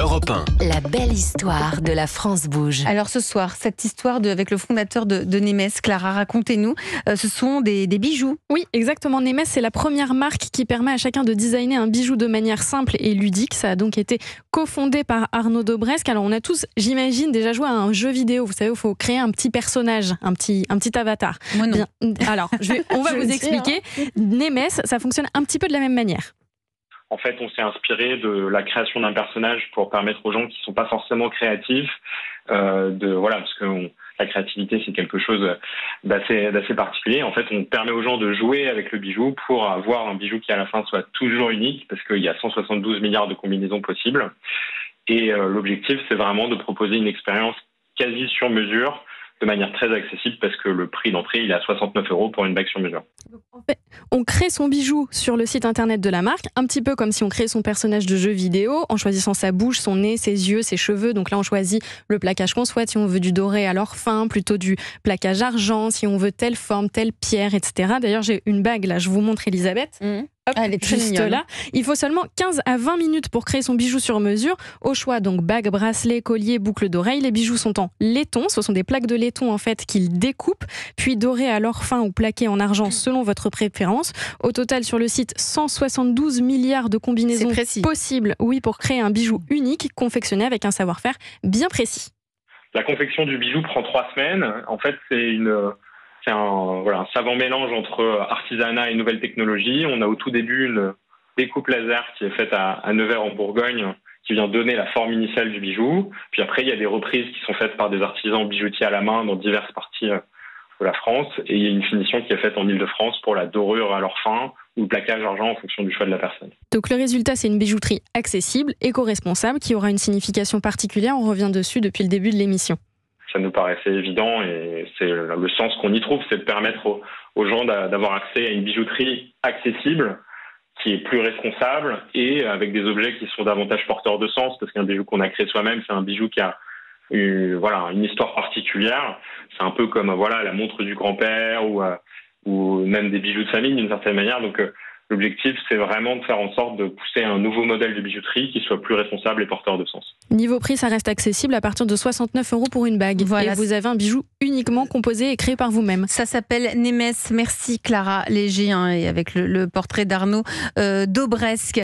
Europe 1. La belle histoire de la France bouge. Alors ce soir, cette histoire avec le fondateur de Nemes, Clara, racontez-nous. Ce sont des bijoux. Oui, exactement. Nemes, c'est la première marque qui permet à chacun de designer un bijou de manière simple et ludique. Ça a donc été cofondé par Arnaud Dobresque. Alors on a tous, j'imagine, déjà joué à un jeu vidéo. Vous savez, il faut créer un petit personnage, un petit avatar. Moi non. Bien, alors, on va vous expliquer. Nemes, ça fonctionne un petit peu de la même manière. En fait, on s'est inspiré de la création d'un personnage pour permettre aux gens qui ne sont pas forcément créatifs parce que la créativité, c'est quelque chose d'assez particulier. En fait, on permet aux gens de jouer avec le bijou pour avoir un bijou qui, à la fin, soit toujours unique, parce qu'il y a 172 milliards de combinaisons possibles. Et l'objectif, c'est vraiment de proposer une expérience quasi sur mesure, de manière très accessible, parce que le prix d'entrée, il est à 69 € pour une bague sur mesure. Donc, en fait, on crée son bijou sur le site internet de la marque, un petit peu comme si on créait son personnage de jeu vidéo, en choisissant sa bouche, son nez, ses yeux, ses cheveux. Donc là, on choisit le plaquage qu'on souhaite, si on veut du doré à l'or fin, plutôt du plaquage argent, si on veut telle forme, telle pierre, etc. D'ailleurs, j'ai une bague, là, je vous montre, Elisabeth. Hop, elle est très juste mignonne. là. Il faut seulement 15 à 20 minutes pour créer son bijou sur mesure. Au choix, donc bague, bracelet, collier, boucle d'oreille. Les bijoux sont en laiton. Ce sont des plaques de laiton en fait qu'il découpe, puis dorés à l'or fin ou plaqués en argent selon votre préférence. Au total, sur le site, 172 milliards de combinaisons possibles, oui, pour créer un bijou unique, confectionné avec un savoir-faire bien précis. La confection du bijou prend 3 semaines. En fait, c'est un savant mélange entre artisanat et nouvelles technologies. On a au tout début une découpe laser qui est faite à Nevers en Bourgogne, qui vient donner la forme initiale du bijou. Puis après, il y a des reprises qui sont faites par des artisans bijoutiers à la main dans diverses parties de la France. Et il y a une finition qui est faite en Île-de-France pour la dorure à l'or fin ou le plaquage argent en fonction du choix de la personne. Donc le résultat, c'est une bijouterie accessible, éco-responsable, qui aura une signification particulière. On revient dessus depuis le début de l'émission. Ça nous paraissait évident et c'est le sens qu'on y trouve, c'est de permettre aux gens d'avoir accès à une bijouterie accessible, qui est plus responsable et avec des objets qui sont davantage porteurs de sens, parce qu'un bijou qu'on a créé soi-même, c'est un bijou qui a une histoire particulière. C'est un peu comme la montre du grand-père ou même des bijoux de famille d'une certaine manière. Donc l'objectif, c'est vraiment de faire en sorte de pousser un nouveau modèle de bijouterie qui soit plus responsable et porteur de sens. Niveau prix, ça reste accessible à partir de 69 € pour une bague. Voilà. Et vous avez un bijou uniquement composé et créé par vous-même. Ça s'appelle Nemes. Merci Clara Léger, et avec le portrait d'Arnaud Dobresque.